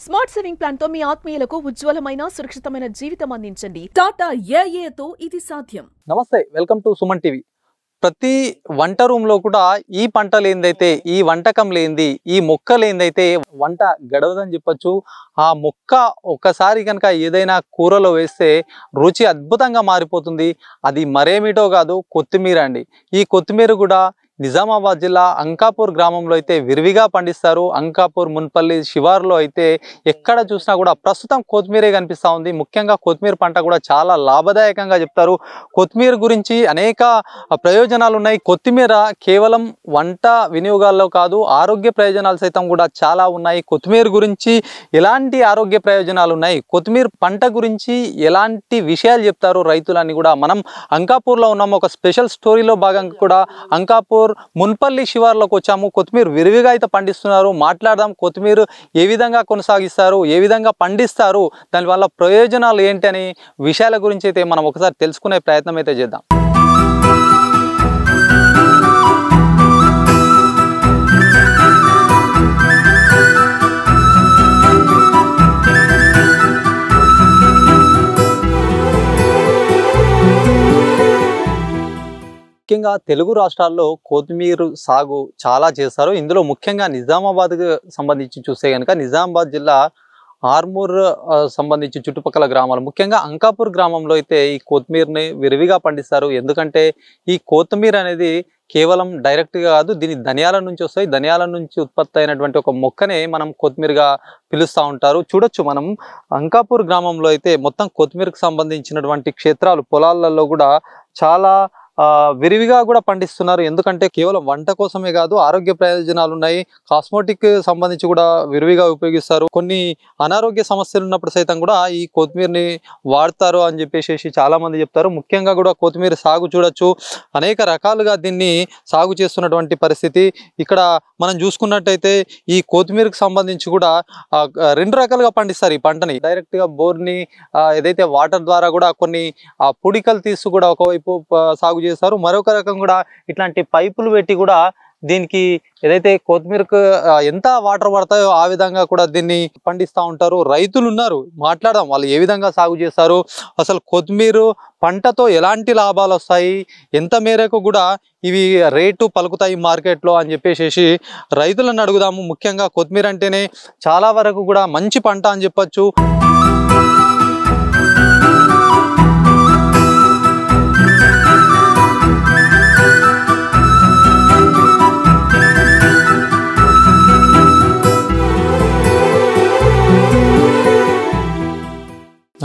Smart saving plan తో మీ ఆత్మీయులకు ఉజ్వలమైన సురక్షితమైన జీవితం అందించండి. టాటా ఏఏతో ఇది సాధ్యం. నమస్తే, వెల్కమ్ టు సుమన్ టీవీ. ప్రతి వంట రూమ్ లో కూడా ఈ పంట లేనిదైతే, ఈ వంటకం లేనిది, ఈ మొక్క లేనిదైతే వంట గడవదని చెప్పొచ్చు. ఆ మొక్క ఒక్కసారి కనుక ఏదైనా కూరలో వేస్తే రుచి అద్భుతంగా మారిపోతుంది. అది మరేమిటో కాదు, కొత్తిమీర అండి. ఈ కొత్తిమీర కూడా నిజామాబాద్ జిల్లా అంకాపూర్ గ్రామంలో అయితే విరివిగా పండిస్తారు. అంకాపూర్ మున్పల్లి శివార్లో అయితే ఎక్కడ చూసినా కూడా ప్రస్తుతం కొత్తిమీరే కనిపిస్తూ ఉంది. ముఖ్యంగా కొత్తిమీర పంట కూడా చాలా లాభదాయకంగా చెప్తారు. కొత్తిమీర గురించి అనేక ప్రయోజనాలు ఉన్నాయి. కొత్తిమీర కేవలం వంట వినియోగాల్లో కాదు, ఆరోగ్య ప్రయోజనాలు సైతం కూడా చాలా ఉన్నాయి. కొత్తిమీర గురించి ఎలాంటి ఆరోగ్య ప్రయోజనాలు ఉన్నాయి, కొత్తిమీర పంట గురించి ఎలాంటి విషయాలు చెప్తారు రైతులని కూడా మనం అంకాపూర్లో ఉన్నాము. ఒక స్పెషల్ స్టోరీలో భాగంగా కూడా అంకాపూర్ మున్పల్లి శివార్లోకి వచ్చాము. కొత్తిమీర విరివిగా అయితే పండిస్తున్నారు. మాట్లాడదాం, కొత్తిమీర ఏ విధంగా కొనసాగిస్తారు, ఏ విధంగా పండిస్తారు, దానివల్ల ప్రయోజనాలు ఏంటి అనే విషయాల గురించి అయితే మనం ఒకసారి తెలుసుకునే ప్రయత్నం అయితే చేద్దాం. ముఖ్యంగా తెలుగు రాష్ట్రాల్లో కొత్తిమీర సాగు చాలా చేస్తారు. ఇందులో ముఖ్యంగా నిజామాబాద్కు సంబంధించి చూస్తే కనుక నిజామాబాద్ జిల్లా ఆర్మూర్ సంబంధించి చుట్టుపక్కల గ్రామాలు, ముఖ్యంగా అంకాపూర్ గ్రామంలో అయితే ఈ కొత్తిమీరని విరివిగా పండిస్తారు. ఎందుకంటే ఈ కొత్తిమీర అనేది కేవలం డైరెక్ట్గా కాదు, దీని ధనియాల నుంచి వస్తాయి. ధనియాల నుంచి ఉత్పత్తి అయినటువంటి ఒక మొక్కనే మనం కొత్తిమీరగా పిలుస్తూ ఉంటారు. చూడొచ్చు మనం అంకాపూర్ గ్రామంలో అయితే మొత్తం కొత్తిమీరకు సంబంధించినటువంటి క్షేత్రాలు, పొలాలలో కూడా చాలా విరివిగా కూడా పండిస్తున్నారు. ఎందుకంటే కేవలం వంట కోసమే కాదు, ఆరోగ్య ప్రయోజనాలు ఉన్నాయి. కాస్మోటిక్ సంబంధించి కూడా విరివిగా ఉపయోగిస్తారు. కొన్ని అనారోగ్య సమస్యలు ఉన్నప్పుడు సైతం కూడా ఈ కొత్తిమీరని వాడతారు అని చెప్పేసి చాలా మంది చెప్తారు. ముఖ్యంగా కూడా కొత్తిమీర సాగు చూడొచ్చు, అనేక రకాలుగా దీన్ని సాగు చేస్తున్నటువంటి పరిస్థితి. ఇక్కడ మనం చూసుకున్నట్టయితే ఈ కొత్తిమీరకు సంబంధించి కూడా రెండు రకాలుగా పండిస్తారు ఈ పంటని. డైరెక్ట్ గా బోర్ని ఏదైతే వాటర్ ద్వారా కూడా కొన్ని పుడికలు తీసి కూడా ఒకవైపు సాగు చేస్తారు. మరొక రకం కూడా ఇట్లాంటి పైపులు పెట్టి కూడా దీనికి ఏదైతే కొత్తిమీరకు ఎంత వాటర్ పడతాయో ఆ విధంగా కూడా దీన్ని పండిస్తూ ఉంటారు. రైతులు ఉన్నారు, మాట్లాడదాం వాళ్ళు ఏ విధంగా సాగు చేస్తారు, అసలు కొత్తిమీర పంటతో ఎలాంటి లాభాలు వస్తాయి, ఎంత మేరకు కూడా ఇవి రేటు పలుకుతాయి మార్కెట్లో అని చెప్పేసి రైతులను అడుగుదాము. ముఖ్యంగా కొత్తిమీర అంటేనే చాలా వరకు కూడా మంచి పంట అని చెప్పచ్చు.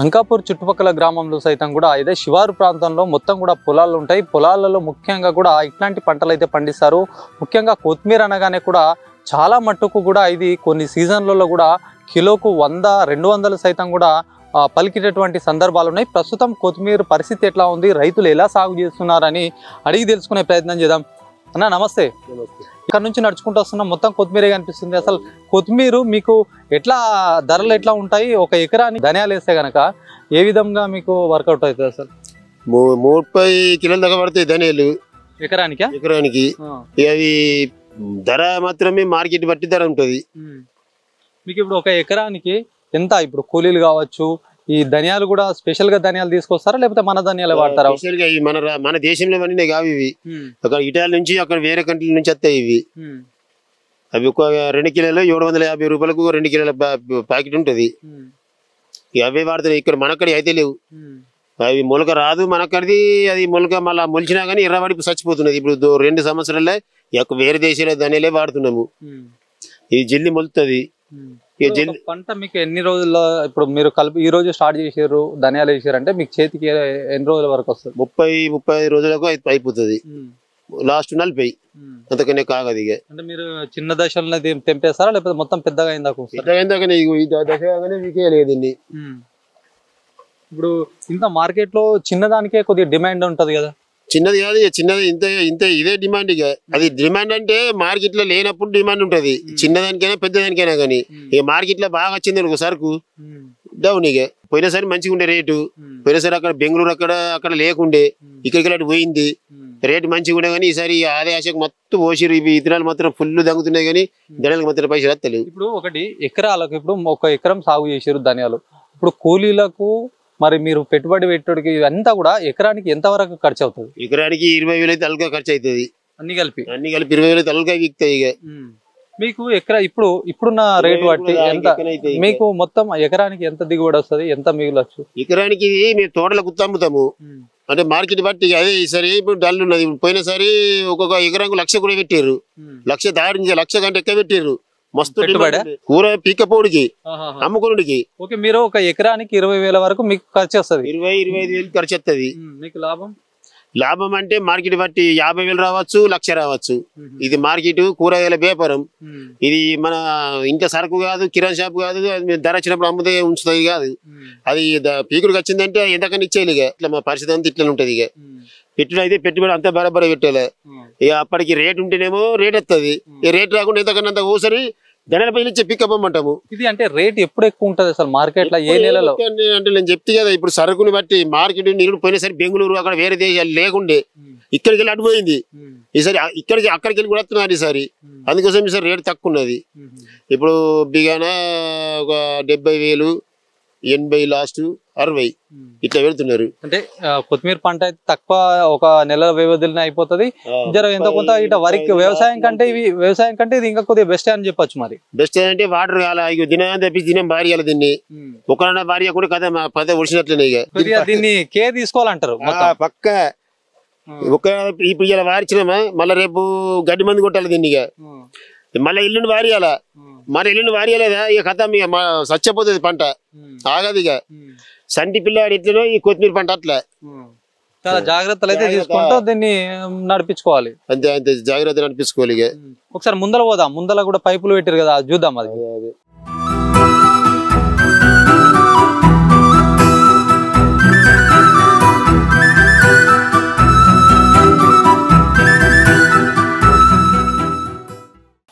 అంకాపూర్ చుట్టుపక్కల గ్రామంలో సైతం కూడా ఇదే శివారు ప్రాంతంలో మొత్తం కూడా పొలాలు ఉంటాయి. పొలాలలో ముఖ్యంగా కూడా ఇట్లాంటి పంటలు అయితే పండిస్తారు. ముఖ్యంగా కొత్తిమీర అనగానే కూడా చాలా మట్టుకు కూడా ఇది కొన్ని సీజన్లలో కూడా కిలోకు 100-200 సైతం కూడా పలికేటటువంటి సందర్భాలు ఉన్నాయి. ప్రస్తుతం కొత్తిమీర పరిస్థితి ఎట్లా ఉంది, రైతులు ఎలా సాగు చేస్తున్నారని అడిగి తెలుసుకునే ప్రయత్నం చేద్దాం. అన్న నమస్తే. ఇక్కడ నుంచి నడుచుకుంటూ వస్తున్నాం, మొత్తం కొత్తిమీరే కనిపిస్తుంది. అసలు కొత్తిమీర మీకు ఎట్లా ధరలు ఎట్లా ఉంటాయి, ఒక ఎకరాని ధనియాలు వేస్తే కనుక ఏ విధంగా మీకు వర్కౌట్ అవుతుంది? అసలు 30 కిలోల దాకా పడతాయి ధనియాలు ఎకరానికి. అవి ధర మాత్రమే మార్కెట్ బట్టి ధర ఉంటుంది. మీకు ఇప్పుడు ఒక ఎకరానికి ఎంత, ఇప్పుడు కూలీలు కావచ్చు, ఈ ధనియాలు కూడా స్పెషల్ గా ధనియాలు తీసుకొస్తారా లేకపోతే మన ధనియాలు వాడతారా? స్పెషల్ గా మన దేశంలో పండినాయి కావు ఇవి. అక్కడ ఇటాలీ నుంచి, అక్కడ వేరే కంట్రీల నుంచి వస్తాయి ఇవి. అవి ఒక 2 కిలోలు 750 రూపాయలకు 2 కిలోల ప్యాకెట్ ఉంటుంది. అవే వాడుతున్నాయి. ఇక్కడ మనక్కడి అయితే లేవు. అవి మొలక రాదు మనక్కడిది. అది మొలక మళ్ళీ మొలిచినా కానీ ఎర్రబడి చచ్చిపోతున్నది. ఇప్పుడు 2 సంవత్సరాలే వేరే దేశాల ధనియాలే వాడుతున్నాము. ఇది జల్ది మొలుతుంది. పంట మీకు ఎన్ని రోజుల్లో, ఇప్పుడు మీరు కలిపి ఈ రోజు స్టార్ట్ చేసారు ధనియాలు వేసారు అంటే మీకు చేతికి ఎన్ని రోజుల వరకు వస్తుంది? 30-35 రోజులకు అయిపోతుంది. లాస్ట్ 40 అంతకనే కాగదు. ఇక అంటే మీరు చిన్న దశలో తెంపేస్తారా లేకపోతే మొత్తం పెద్దగా అయిందాకనే దశ కాగానే వీకేయలేదు దీన్ని. ఇప్పుడు ఇంత మార్కెట్ లో చిన్నదానికే కొద్దిగా డిమాండ్ ఉంటది కదా? చిన్నది కాదు, చిన్నది ఇంత ఇంత ఇదే డిమాండ్. ఇక అది డిమాండ్ అంటే మార్కెట్ లో లేనప్పుడు డిమాండ్ ఉంటది, చిన్నదానికైనా పెద్దదానికైనా కానీ. ఇక మార్కెట్ లో బాగా వచ్చింది అనుకో సరుకు డౌన్. ఇక పోయినసారి మంచిగా ఉండే రేటు, పోయినసారి అక్కడ బెంగళూరు అక్కడ లేకుండే, ఇక్కడికి పోయింది. రేటు మంచిగా ఉండే కానీ ఈసారి ఆదాయాశకు మొత్తం పోసిరు. ఇవి విత్తనాలు మాత్రం ఫుల్ దంగుతున్నాయి కానీ ధనియాలకు మాత్రం పైసలు వస్తలేవు. ఇప్పుడు ఒకటి ఎకరాలకు ఇప్పుడు 1 ఎకరం సాగు చేసారు ధనియాలు. ఇప్పుడు కూలీలకు మరి మీరు పెట్టుబడి పెట్టడానికి అంతా కూడా ఎకరానికి ఎంత వరకు ఖర్చు అవుతుంది? ఎకరానికి 20,000 అయితే అల్గా ఖర్చు అవుతుంది. అన్ని కలిపి 20,000 అయితే అల్గా విక్తాయి. ఇక మీకు ఇప్పుడున్న రేటు బట్టి ఎంత మీకు మొత్తం ఎకరానికి ఎంత దిగుబడి వస్తుంది, ఎంత మిగులొచ్చు? ఎకరానికి మేము తోటలకు అమ్ముతాము అంటే మార్కెట్ బట్టి. అదే ఈసారి ఇప్పుడు డల్ ఉన్నది. పోయినసారి ఒక్కొక్క ఎకరానికి 1,00,000 కూడా పెట్టారు. 1,00,000 దాడి 1,00,000 కంటే ఎక్కువ పెట్టారు. మస్తు కూర పీకపోడికి అమ్ముకునుడికి. ఓకే, మీరు ఒక ఎకరానికి 20,000 వరకు మీకు ఖర్చు వస్తుంది. 20-25,000 ఖర్చు వస్తుంది. మీకు లాభం అంటే మార్కెట్ బట్టి 50,000 రావచ్చు, 1,00,000 రావచ్చు. ఇది మార్కెట్ కూరగాయల వ్యాపారం. ఇది మన ఇంట్లో సరుకు కాదు, కిరాణా షాప్ కాదు. అది ధర వచ్చినప్పుడు అమ్ముతే ఉంచుతుంది కాదు. అది పీకుడికి వచ్చిందంటే ఎంతకన్నా ఇచ్చేయాలి. ఇక ఇట్లా మా పరిస్థితి అంతా ఇట్లా ఉంటది. ఇక పెట్టుబడి అయితే పెట్టుబడి అంతా బరాబర పెట్టాలి. ఇక అప్పటికి రేట్ ఉంటేనేమో రేట్ వస్తుంది. ఈ రేట్ రాకుండా ఎంతకన్నా అంత ఓసరి ధనల పైన ఇచ్చే పికప్ అమ్మంటాము. ఇది అంటే రేట్ ఎప్పుడు ఎక్కువ ఉంటది అసలు మార్కెట్ లో? ఏ నెలలో అంటే నేను చెప్తే కదా, ఇప్పుడు సరుకుని బట్టి మార్కెట్ నీరు పోయినసరి బెంగళూరు అక్కడ వేరే దేశాలు లేకుండే ఇక్కడికి వెళ్ళి అడిపోయింది. ఈసారి ఇక్కడికి అక్కడికి వెళ్ళి కూడా వస్తున్నారు ఈసారి. అందుకోసం ఈసారి రేటు తక్కువ ఉన్నది. ఇప్పుడు బిగానా ఒక 70,000, 80, లాస్ట్ 60 ఇట్లా పెడుతున్నారు. అంటే కొత్తిమీర పంట అయితే తక్కువ ఒక నెల వ్యవధిలోనే అయిపోతుంది. జర ఎంత కొంత ఇట్లా వరికి వ్యవసాయం కంటే ఇది ఇంకా కొద్దిగా బెస్ట్ అని చెప్పొచ్చు. మరి బెస్ట్ అంటే వాటర్ కాల దినం తెప్పించి దినం భారీ దీన్ని ఒకనన్నా భారీ కూడా కదా పద ఒడిచినట్లనే. ఇక దీన్ని కేర్ తీసుకోవాలంటారు పక్క. ఒక ఇప్పుడు ఇలా వారిచ్చినామా మళ్ళీ రేపు గడ్డి మంది కొట్టాలి దీన్ని. ఇక మళ్ళీ ఇల్లుని వారియాల, మరి ఇల్లుని వారియలేదా ఇక కథ చచ్చిపోతుంది పంట, ఆగదు. ఇక సంటి పిల్లాడు ఎట్లనో ఈ కొత్తిమీర పంట అట్లా. చాలా జాగ్రత్తలు అయితే తీసుకుంటూ దీన్ని నడిపించుకోవాలి. అంతే అంతే జాగ్రత్త నడిపించుకోవాలి. ఇక ఒకసారి ముందర పోదాం. ముందర కూడా పైపులు పెట్టారు కదా, చూద్దాం. అది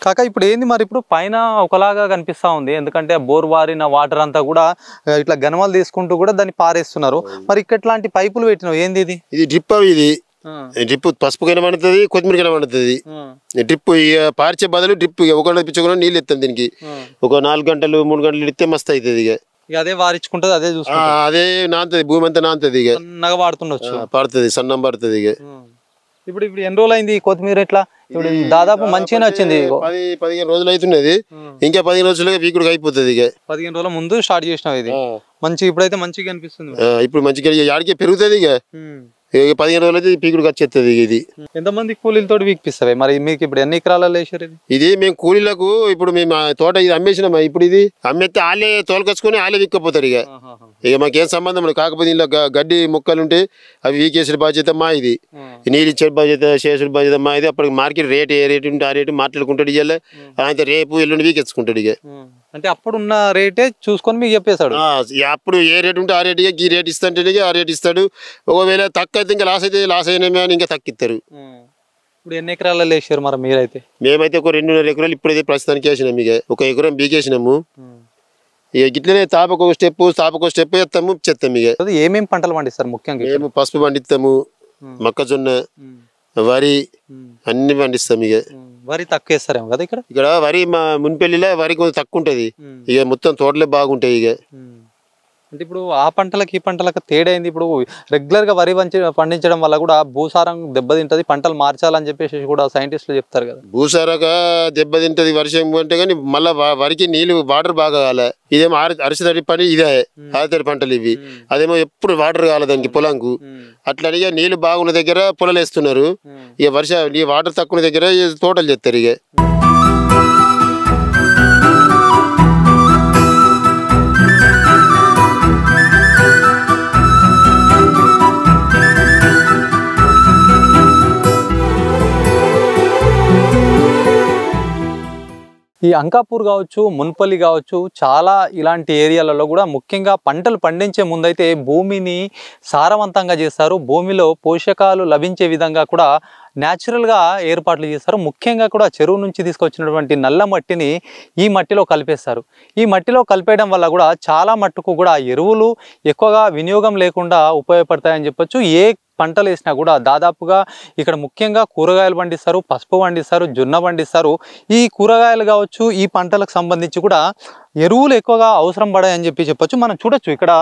కాక ఇప్పుడు ఏంది మరి ఇప్పుడు పైన ఒకలాగా కనిపిస్తా ఉంది. ఎందుకంటే బోర్ వారిన వాటర్ అంతా కూడా ఇట్లా గనమలు తీసుకుంటూ కూడా దాన్ని పారేస్తున్నారు. మరి ఇట్లాంటి పైపులు పెట్టినావు ఏంది? ఇది డ్రిప్. ఇది డ్రిప్ పసుపు కైనా పండుతుంది, కొత్తిమీర కైనా పండుతుంది. డ్రిప్ పార్చే బదులు డ్రిప్ ఒక పిచ్చుకుని నీళ్ళు ఇస్తాం దీనికి. ఒక 4 గంటలు 3 గంటలు ఇస్తే మస్తు అవుతుంది. ఇక అదే వారించుకుంటుంది, అదే చూసుకుంటుంది, అదే నాంతది, భూమి అంతా నాంతది. ఇక నగ వాడుతుండొచ్చు, పడుతుంది, సన్నం పడుతుంది. ఇక ఇప్పుడు ఎన్ని రోజులు అయింది కొత్తిమీర ఇట్లా? ఇప్పుడు దాదాపు మంచిగానే వచ్చింది. 10-15 రోజులు అవుతున్నది. ఇంకా 15 రోజులుగా పీకుడికి అయిపోతుంది. ఇక 15 రోజుల ముందు స్టార్ట్ చేసినావు ఇది. మంచి ఇప్పుడైతే మంచిగా అనిపిస్తుంది. ఇప్పుడు మంచిగా ఆడికే పెరుగుతుంది. ఇక 15 రోజులు అయితే పీకుడికి వచ్చేస్తుంది. ఇది ఎంతమంది కూలీలతో వీకిపిస్తావే? మరి మీకు ఇప్పుడు ఎన్ని ఎకరాలలో వేసారు ఇది? మేము కూలీలకు ఇప్పుడు మేము తోట ఇది అమ్మేసినామా. ఇప్పుడు ఇది అమ్మేస్తే వాళ్ళే తోలుకొచ్చుకొని వాళ్ళే విక్కపోతారు. ఇక మాకేం సంబంధం లేదు. కాకపోతే ఇలా గడ్డి మొక్కలు ఉంటే అవి వీకేసిన బాధ్యత మా ఇది, నీళ్ళు ఇచ్చే బాధ్యత, చేసుడు బాధ్యత మా ఇది. అప్పటికి మార్కెట్ రేట్ ఏ రేటు ఉంటే ఆ రేటు మాట్లాడుకుంటాడు. ఇవాళ ఆయన రేపు ఎల్లుండి వీకెచ్చుకుంటాడు. ఇక అంటే అప్పుడున్న రేటే చూసుకొని మీకు చెప్పేస్తాడు. అప్పుడు ఏ రేటు ఉంటే ఆ రేటు, ఈ రేట్ ఇస్తాంటే ఆ రేట్ ఇస్తాడు. ఒకవేళ తక్కువ అయితే ఇంకా లాస్ అయితే లాస్ అయినా అని ఇంకా తక్కిస్తారు. ఇప్పుడు ఎన్ని ఎకరాలలో వేసారు మరి మీరైతే? మేమైతే ఒక 2.5 ఎకరాలు ఇప్పుడైతే ప్రస్తుతానికి వేసినాము. ఇక 1 ఎకరం బీకేసినాము. ఇక గిట్లనే తాపకు స్టెప్ వేస్తాము, చెత్తాము. ఇక ఏమేమి పంటలు పండిస్తారు ముఖ్యంగా? మేము పసుపు పండిస్తాము, మొక్కజొన్న, వరి అన్ని పండిస్తాం. ఇక వరి తక్కువ వేస్తారేమో కదా ఇక్కడ వరి మా మున్పెల్లిలో వరి కొంచెం తక్కువ ఉంటది. ఇక మొత్తం తోటలే బాగుంటాయి. ఇక అంటే ఇప్పుడు ఆ పంటలకు ఈ పంటలకు తేడా అయింది. ఇప్పుడు రెగ్యులర్ గా వరి పండించడం వల్ల కూడా భూసారం దెబ్బతింటది, పంటలు మార్చాలని చెప్పేసి కూడా సైంటిస్టులు చెప్తారు కదా. భూసారగా దెబ్బతింటది వర్షం అంటే, కానీ మళ్ళీ వరికి నీళ్లు వాటర్ బాగా కావాలి. ఇదేమో అరిసెతడి పని, ఇదే ఆరితడి పంటలు ఇవి. అదేమో ఎప్పుడు వాటర్ కావాలి దానికి పొలంకు. అట్లా నీళ్లు బాగున్న దగ్గర పొలాలు వేస్తున్నారు. ఇక వాటర్ తక్కువ దగ్గర తోటలు చేస్తారు. ఇక ఈ అంకాపూర్ కావచ్చు, మున్పల్లి కావచ్చు, చాలా ఇలాంటి ఏరియాలలో కూడా ముఖ్యంగా పంటలు పండించే ముందైతే భూమిని సారవంతంగా చేస్తారు. భూమిలో పోషకాలు లభించే విధంగా కూడా న్యాచురల్గా ఏర్పాట్లు చేస్తారు. ముఖ్యంగా కూడా చెరువు నుంచి తీసుకొచ్చినటువంటి నల్ల మట్టిని ఈ మట్టిలో కలిపేస్తారు. ఈ మట్టిలో కలిపేయడం వల్ల కూడా చాలా మట్టుకు కూడా ఎరువులు ఎక్కువగా వినియోగం లేకుండా ఉపయోగపడతాయని చెప్పొచ్చు. ఏ పంటలు వేసినా కూడా దాదాపుగా ఇక్కడ ముఖ్యంగా కూరగాయలు పండిస్తారు, పసుపు పండిస్తారు, జొన్న పండిస్తారు. ఈ కూరగాయలు కావచ్చు, ఈ పంటలకు సంబంధించి కూడా ఎరువులు ఎక్కువగా అవసరం పడాయని చెప్పొచ్చు. మనం చూడొచ్చు ఇక్కడ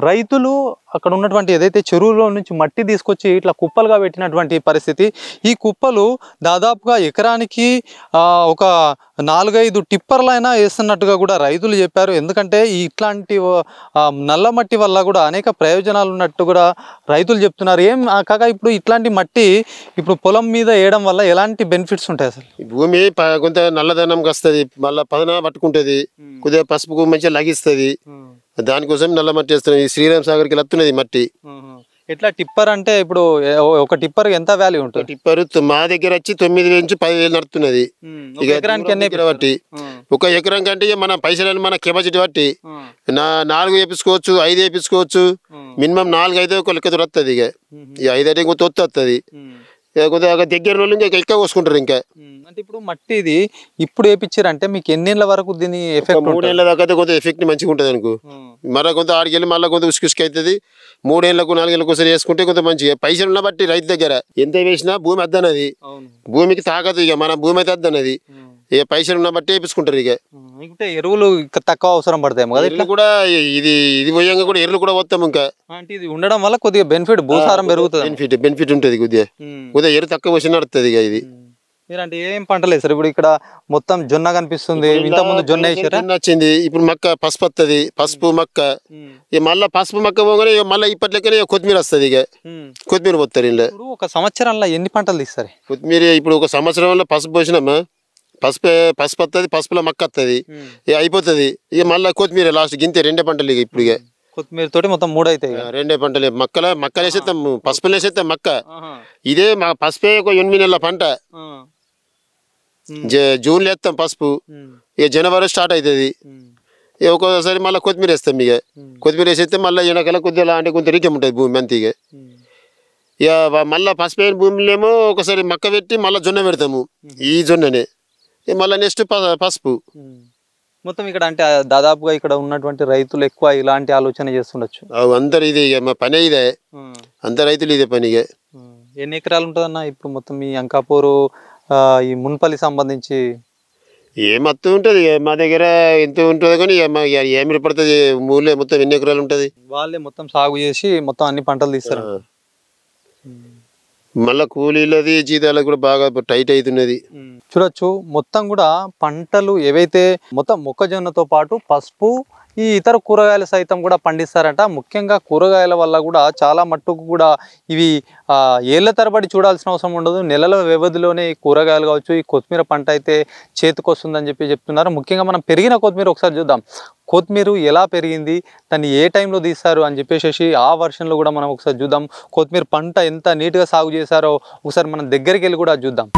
రైతులు అక్కడ ఉన్నటువంటి ఏదైతే చెరువులో నుంచి మట్టి తీసుకొచ్చి ఇట్లా కుప్పలుగా పెట్టినటువంటి పరిస్థితి. ఈ కుప్పలు దాదాపుగా ఎకరానికి ఒక 4-5 టిప్పర్లైనా వేస్తున్నట్టుగా కూడా రైతులు చెప్పారు. ఎందుకంటే ఇట్లాంటి నల్ల మట్టి వల్ల కూడా అనేక ప్రయోజనాలు ఉన్నట్టు కూడా రైతులు చెప్తున్నారు. ఏం కాక ఇప్పుడు ఇట్లాంటి మట్టి ఇప్పుడు పొలం మీద వేయడం వల్ల ఎలాంటి బెనిఫిట్స్ ఉంటాయి? అసలు భూమి కొంత నల్లదనం వస్తుంది, మళ్ళీ పదన పట్టుకుంటుంది, కొద్దిగా పసుపు మంచిగా లగిస్తుంది. దానికోసం నల్ల మట్టి వేస్తున్నాయి. శ్రీరామ్ సాగర్కి వెళ్తున్నది మట్టి. ఎట్లా టిప్పర్ అంటే ఇప్పుడు ఒక టిప్పర్ ఎంత వాల్యూ ఉంటుంది? టిప్పర్ మా దగ్గర వచ్చి 9,000 నుంచి 10,000 నడుతున్నది. బట్టి ఒక ఎకరం కంటే మన పైసలు మన కెపాసిటీ బట్టి 4 వేపించుకోవచ్చు, 5 వేపించుకోవచ్చు. మినిమం 4 అయితే ఒక లెక్క వస్తుంది. ఇక 5 అయితే ఇంకో తొత్తు వస్తుంది. కొద్దిగా దగ్గర వాళ్ళు ఇంకా ఎక్కువ కోసుకుంటారు. ఇంకా అంటే ఇప్పుడు మట్టి ఇది ఇప్పుడు వేపించారంటే మీకు ఎన్నేళ్ళ వరకు దీని ఎఫెక్ట్? 3 ఏళ్ళ దాకా అయితే కొంత ఎఫెక్ట్ మంచిగా ఉంటుంది అనుకో. మళ్ళీ కొంత ఆడికెళ్ళి మళ్ళీ కొంత ఉసుకుసుకు అవుతుంది. 3 ఏళ్ళకు 4 ఏళ్ళకు ఒకసారి వేసుకుంటే కొంత మంచిగా పైసలు ఉన్న బట్టి రైతు దగ్గర ఎంత వేసినా భూమి అద్దనది. భూమికి తాకదు. ఇక మన భూమి అయితే అద్దనది. ఇక పైసలు ఉన్న బట్టి వేపించుకుంటారు. ఇక ఎరువులు తక్కువ అవసరం పడతాయేమో కదా. ఇట్లా కూడా ఇది పోయంగా కూడా ఎరువులు కూడా వస్తాం. ఇంకా అంటే ఇది ఉండడం వల్ల కొద్దిగా బెనిఫిట్, భూసారం పెరుగుతుంది, బెనిఫిట్ ఉంటుంది. కొద్దిగా ఎరువు తక్కువ వచ్చి నడుతుంది. ఇక ఇది మీరంటే ఏం పంటలు వేస్తారు? ఇప్పుడు ఇక్కడ మొత్తం జొన్న కనిపిస్తుంది. ఇంత ముందు జొన్న వచ్చింది. ఇప్పుడు మక్క పసుపు వస్తుంది. పసుపు మక్క ఇక మళ్ళీ పసుపు మక్క పోగానే మళ్ళీ ఇప్పట్లెక్కనే కొత్తిమీర వస్తుంది. ఇక కొత్తిమీర పోతారు. ఇలా ఒక సంవత్సరంలో ఎన్ని పంటలు తీస్తారు? కొత్తిమీర ఇప్పుడు ఒక సంవత్సరంలో పసుపు పోసినామా, పసుపు వస్తుంది, పసుపులో మక్క వస్తుంది, ఇక అయిపోతుంది. ఇక మళ్ళీ కొత్తిమీర లాస్ట్ గింతే 2 పంటలు. ఇక ఇప్పుడు ఇక కొత్తిమీర తోటి మొత్తం 3 అవుతాయి. 2 పంటలు. మక్కలు వేసేస్తాం, పసుపులు వేసేస్తాం. మక్క ఇదే మా పసుపే ఒక 8 నెలల పంట. జూన్లో వేస్తాం పసుపు. ఇక జనవరి స్టార్ట్ అవుతుంది. ఇక ఒక్కోసారి మళ్ళీ కొత్తిమీర వేస్తాం. ఇక కొత్తిమీర వేసేస్తే మళ్ళీ ఎండాకాల కొద్దిగా అంటే కొంత రీకం ఉంటుంది భూమి అంతే. ఇక మళ్ళీ పసుపు అయిన భూమిలేమో ఒకసారి మక్క పెట్టి మళ్ళీ జొన్న పెడతాము. ఈ జొన్ననే మళ్ళీ నెక్స్ట్ పసుపు. మొత్తం ఇక్కడ అంటే దాదాపుగా ఇక్కడ ఉన్నటువంటి రైతులు ఎక్కువ ఇలాంటి ఆలోచన చేస్తుండొచ్చు. అందరు ఇదే ఇక పనే ఇదే. అందరు రైతులు ఇదే పని. ఇక ఎన్ని ఎకరాలు ఉంటుందన్న ఇప్పుడు మొత్తం ఈ అంకాపూరు ఈ మున్పల్లి సంబంధించి? ఏమత్తు ఉంటుంది మా దగ్గర ఎంత ఉంటుందో కానీ ఏమి పడుతుంది. ఊళ్ళో మొత్తం ఎన్ని ఎకరాలు ఉంటుంది? వాళ్ళే మొత్తం సాగు చేసి మొత్తం అన్ని పంటలు తీస్తారు. మళ్ళా కూలీలది జీతాలకు కూడా బాగా టైట్ అవుతున్నది. చూడొచ్చు మొత్తం కూడా పంటలు ఏవైతే మొత్తం మొక్కజొన్నతో పాటు పసుపు, ఈ ఇతర కూరగాయలు సైతం కూడా పండిస్తారట. ముఖ్యంగా కూరగాయల వల్ల కూడా చాలా మట్టుకు కూడా ఇవి ఏళ్ల తరబడి చూడాల్సిన అవసరం ఉండదు. నెలల వ్యవధిలోనే ఈ కూరగాయలు కావచ్చు, ఈ కొత్తిమీర పంట అయితే చేతికొస్తుందని చెప్తున్నారు. ముఖ్యంగా మనం పెరిగిన కొత్తిమీర ఒకసారి చూద్దాం. కొత్తిమీర ఎలా పెరిగింది, దాన్ని ఏ టైంలో తీస్తారు అని చెప్పేసి ఆ వర్షన్లో కూడా మనం ఒకసారి చూద్దాం. కొత్తిమీర పంట ఎంత నీట్గా సాగు చేశారో ఒకసారి మనం దగ్గరికి వెళ్ళి కూడా చూద్దాం.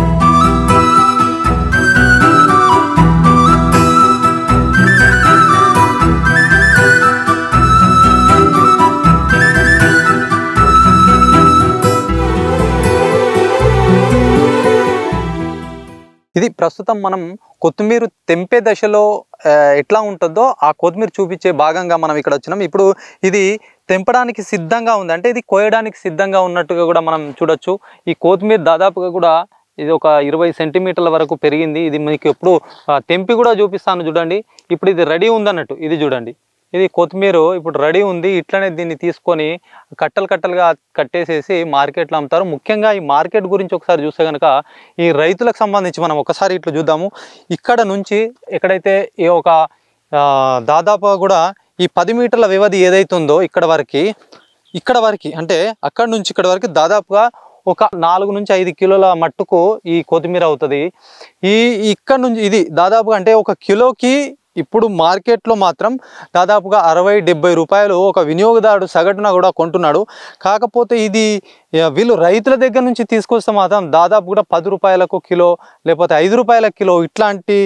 ఇది ప్రస్తుతం మనం కొత్తిమీర తెంపే దశలో ఎట్లా ఉంటుందో ఆ కొత్తిమీర చూపించే భాగంగా మనం ఇక్కడ వచ్చినాం. ఇప్పుడు ఇది తెంపడానికి సిద్ధంగా ఉంది, అంటే ఇది కోయడానికి సిద్ధంగా ఉన్నట్టుగా కూడా మనం చూడొచ్చు. ఈ కొత్తిమీర దాదాపుగా కూడా ఇది ఒక 20 సెంటీమీటర్ల వరకు పెరిగింది. ఇది మీకు ఎప్పుడు తెంపి కూడా చూపిస్తాను చూడండి. ఇప్పుడు ఇది రెడీ ఉందన్నట్టు. ఇది చూడండి, ఇది కొత్తిమీర ఇప్పుడు రెడీ ఉంది. ఇట్లనే దీన్ని తీసుకొని కట్టలు కట్టలుగా కట్టేసేసి మార్కెట్లో అమ్ముతారు. ముఖ్యంగా ఈ మార్కెట్ గురించి ఒకసారి చూస్తే కనుక ఈ రైతులకు సంబంధించి మనం ఒకసారి ఇట్లా చూద్దాము. ఇక్కడ నుంచి ఎక్కడైతే ఈ ఒక దాదాపుగా కూడా ఈ 10 మీటర్ల వ్యవధి ఏదైతే ఉందో ఇక్కడ వరకు అంటే అక్కడ నుంచి ఇక్కడ వరకు దాదాపుగా ఒక 4 నుంచి 5 కిలోల మట్టుకు ఈ కొత్తిమీర అవుతుంది. ఇక్కడ నుంచి ఇది దాదాపుగా అంటే ఒక కిలోకి ఇప్పుడు మార్కెట్లో మాత్రం దాదాపుగా 60-70 రూపాయలు ఒక వినియోగదారుడు సగటున కూడా కొంటున్నాడు. కాకపోతే ఇది వీళ్ళు రైతుల దగ్గర నుంచి తీసుకొస్తే మాత్రం దాదాపు కూడా 10 రూపాయలకు కిలో లేకపోతే 5 రూపాయల కిలో ఇట్లాంటి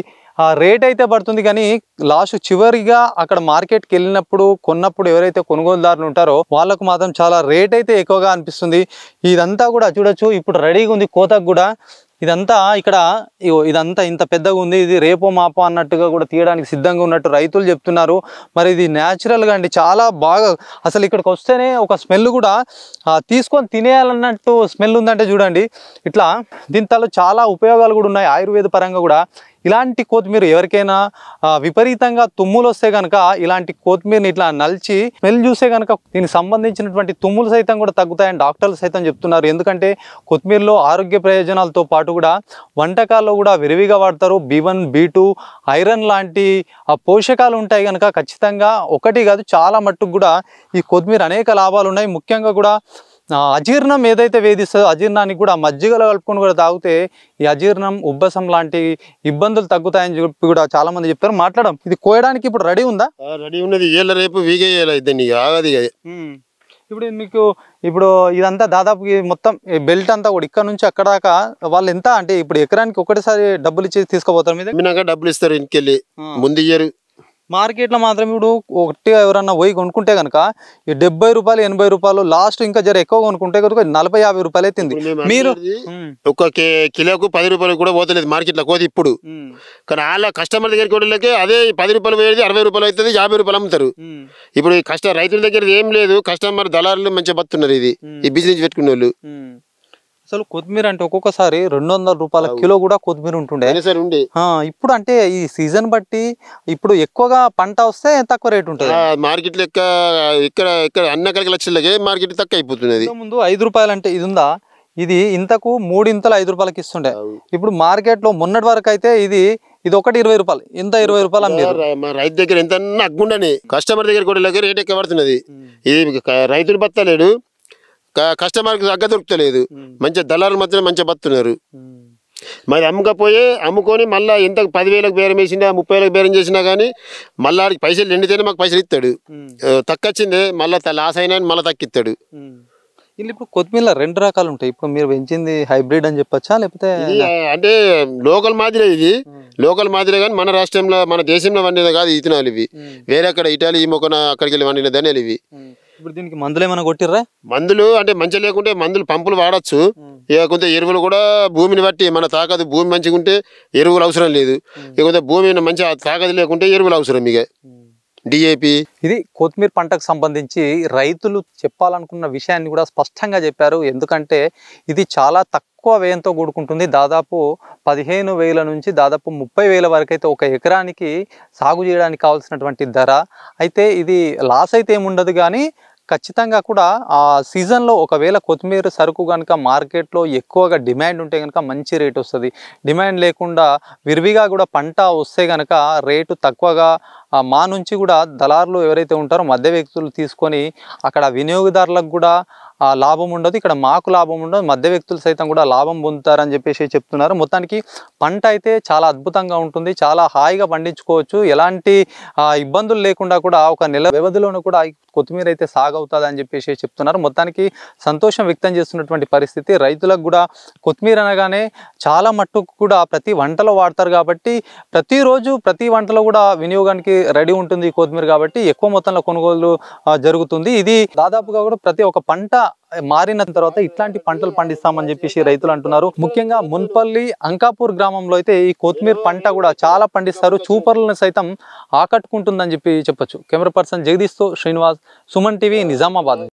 రేట్ అయితే పడుతుంది. కానీ లాస్ట్ చివరిగా అక్కడ మార్కెట్కి వెళ్ళినప్పుడు కొన్నప్పుడు ఎవరైతే కొనుగోలుదారులు ఉంటారో వాళ్ళకు మాత్రం చాలా రేట్ అయితే ఎక్కువగా అనిపిస్తుంది. ఇదంతా కూడా చూడొచ్చు ఇప్పుడు రెడీగా ఉంది కోతకు కూడా. ఇదంతా ఇక్కడ ఇదంతా ఇంత పెద్దగా ఉంది, ఇది రేపో మాపో అన్నట్టుగా కూడా తీయడానికి సిద్ధంగా ఉన్నట్టు రైతులు చెప్తున్నారు. మరి ఇది న్యాచురల్గా అండి, చాలా బాగా అసలు ఇక్కడికి వస్తేనే ఒక స్మెల్ కూడా తీసుకొని తినేయాలన్నట్టు స్మెల్ ఉందంటే చూడండి. ఇట్లా దీంతో చాలా ఉపయోగాలు కూడా ఉన్నాయి ఆయుర్వేద పరంగా కూడా. ఇలాంటి కొత్తిమీర ఎవరికైనా విపరీతంగా తుమ్ములు వస్తే కనుక ఇలాంటి కొత్తిమీరని ఇట్లా నలిచి స్మెల్ చూస్తే కనుక దీనికి సంబంధించినటువంటి తుమ్ములు సైతం కూడా తగ్గుతాయని డాక్టర్లు సైతం చెప్తున్నారు. ఎందుకంటే కొత్తిమీరలో ఆరోగ్య ప్రయోజనాలతో పాటు కూడా వంటకాల్లో కూడా విరివిగా వాడతారు. B1, B2, ఐరన్ లాంటి పోషకాలు ఉంటాయి కనుక ఖచ్చితంగా ఒకటి కాదు చాలా మట్టుకు కూడా ఈ కొత్తిమీర అనేక లాభాలు ఉన్నాయి. ముఖ్యంగా కూడా అజీర్ణం ఏదైతే వేధిస్తుందో అజీర్ణానికి కూడా మజ్జిగలో కలుపుకొని కూడా తాగితే ఈ అజీర్ణం ఉబ్బసం లాంటి ఇబ్బందులు తగ్గుతాయని చెప్పి కూడా చాలా మంది చెప్తారు. మాట్లాడడం ఇది కోయడానికి ఇప్పుడు రెడీ ఉందా? రెడీ ఉన్నది, ఏళ్ళ రేపు వీగేయాలి ఆగది. ఇప్పుడు మీకు ఇప్పుడు ఇదంతా దాదాపు మొత్తం బెల్ట్ అంతా కూడా ఇక్కడ నుంచి అక్కడ దాకా వాళ్ళు ఎంత అంటే ఇప్పుడు ఎకరానికి ఒకటిసారి డబ్బులు ఇచ్చి తీసుకుపోతారు మీద డబ్బులు ఇస్తారు ఇంటికెళ్ళి, ముందు ఇయ్యరు. మార్కెట్లో మాత్రం ఇప్పుడు ఒకటిగా ఎవరన్నా పోయి కొనుక్కుంటే కనుక ఈ 70 రూపాయలు 80 రూపాయలు లాస్ట్ ఇంకా జర ఎక్కువ కొనుక్కుంటే కనుక 40-50 రూపాయలు అవుతుంది. మీరు ఒక కిలోకు 10 రూపాయలు కూడా పోతలేదు మార్కెట్లో కోతి ఇప్పుడు. కానీ వాళ్ళ కస్టమర్ దగ్గరికి వెళ్ళకే అదే 10 రూపాయలు పోయేది 60 రూపాయలు అవుతుంది, 50 రూపాయలు అమ్ముతారు. ఇప్పుడు రైతుల దగ్గర ఏం లేదు, కస్టమర్ దళారులు మంచిగా బతున్నారు. ఈ బిజినెస్ పెట్టుకునే వాళ్ళు అసలు కొత్తిమీర అంటే ఒక్కొక్కసారి 200 రూపాయల కిలో కూడా కొత్తిమీర ఉంటుండే. ఇప్పుడు అంటే ఈ సీజన్ బట్టి ఇప్పుడు ఎక్కువగా పంట వస్తే తక్కువ రేట్ ఉంటుంది మార్కెట్ లెక్క. ఇక్కడ అన్న కలిగి లక్షలకే మార్కెట్ తక్కువ అయిపోతున్నది. ముందు 5 రూపాయలు అంటే ఇది ఉందా, ఇది ఇంతకు 3 ఇంతలు 5 రూపాయలకి ఇస్తుండే. ఇప్పుడు మార్కెట్ లో మొన్నటి వరకు అయితే ఇది ఒకటి 20 రూపాయలు, ఇంత 20 రూపాయలు అమ్మారు. మా రైతు దగ్గర ఎంత అగ్గుండని కస్టమర్ దగ్గర కూడా రేట్ ఎక్కువ పడుతున్నది. ఇది రైతులు బతలేడు, కస్టమర్కి తగ్గ దొరుకుతలేదు. మంచిగా దళారులు మాత్రం మంచిగా బతున్నారు. మరి అమ్ముకొని మళ్ళీ ఎంత 10,000కు బేరం వేసినా 30,000కు బేరం చేసినా కానీ మళ్ళీ ఆడికి పైసలు ఎండితేనే మాకు పైసలు ఇస్తాడు. తక్కువచ్చిందే మళ్ళీ లాస్ అయినా మళ్ళీ తక్కిస్తాడు. ఇప్పుడు కొత్తిమీర 2 రకాలు ఉంటాయి. ఇప్పుడు మీరు పెంచింది హైబ్రిడ్ అని చెప్పచ్చా, లేకపోతే అంటే లోకల్ మాదిరే? ఇది లోకల్ మాదిరే కానీ మన రాష్ట్రంలో మన దేశంలో వండిన కాదు ఇతనాలు ఇవి. వేరే అక్కడ ఇటాలీ మొక్కన అక్కడికి వెళ్ళి వండిన ధనియాలు ఇవి. ఇప్పుడు దీనికి మందులు ఏమైనా కొట్టిర్రా? మందులు అంటే మంచిగా లేకుంటే మందులు పంపులు వాడచ్చు. ఇక కొంత ఎరువులు కూడా భూమిని బట్టి మన తాకదు. భూమి మంచిగా ఉంటే ఎరువులు అవసరం లేదు. ఇక కొంత భూమి మంచిగా తాకదు లేకుంటే ఎరువులు అవసరం. ఇక DAP. ఇది కొత్తిమీర పంటకు సంబంధించి రైతులు చెప్పాలనుకున్న విషయాన్ని కూడా స్పష్టంగా చెప్పారు. ఎందుకంటే ఇది చాలా తక్కువ వ్యయంతో కూడుకుంటుంది. దాదాపు 15,000 నుంచి దాదాపు 30,000 వరకు అయితే ఒక ఎకరానికి సాగు చేయడానికి కావాల్సినటువంటి ధర. అయితే ఇది లాస్ అయితే ఏముండదు, కానీ ఖచ్చితంగా కూడా ఆ సీజన్లో ఒకవేళ కొత్తిమీర సరుకు కనుక మార్కెట్లో ఎక్కువగా డిమాండ్ ఉంటే కనుక మంచి రేట్ వస్తుంది. డిమాండ్ లేకుండా విరివిగా కూడా పంట వస్తే కనుక రేటు తక్కువగా మా నుంచి కూడా దళారులు ఎవరైతే ఉంటారో మధ్య వ్యక్తులు తీసుకొని అక్కడ వినియోగదారులకు కూడా లాభం ఉండదు, ఇక్కడ మాకు లాభం ఉండదు, మధ్య వ్యక్తులు సైతం కూడా లాభం పొందుతారని చెప్పేసి చెప్తున్నారు. మొత్తానికి పంట అయితే చాలా అద్భుతంగా ఉంటుంది, చాలా హాయిగా పండించుకోవచ్చు. ఎలాంటి ఇబ్బందులు లేకుండా కూడా ఒక నెల వ్యవధిలోనూ కూడా కొత్తిమీర అయితే సాగవుతుంది అని చెప్పేసి చెప్తున్నారు. మొత్తానికి సంతోషం వ్యక్తం చేస్తున్నటువంటి పరిస్థితి. రైతులకు కూడా కొత్తిమీర అనగానే చాలా మట్టుకు కూడా ప్రతి వంటలో వాడతారు కాబట్టి ప్రతిరోజు ప్రతి వంటలో కూడా వినియోగానికి రెడీ ఉంటుంది కొత్తిమీర కాబట్టి ఎక్కువ మొత్తంలో కొనుగోలు జరుగుతుంది. ఇది దాదాపుగా కూడా ప్రతి ఒక్క పంట మారిన తర్వాత ఇట్లాంటి పంటలు పండిస్తామని చెప్పేసి రైతులు అంటున్నారు. ముఖ్యంగా మున్పల్లి అంకాపూర్ గ్రామంలో అయితే ఈ కొత్తిమీర పంట కూడా చాలా పండిస్తారు. చూపర్లను సైతం ఆకట్టుకుంటుందని చెప్పి చెప్పొచ్చు. కెమెరా పర్సన్ జగదీష్తో శ్రీనివాస్, సుమన్ టీవీ, నిజామాబాద్.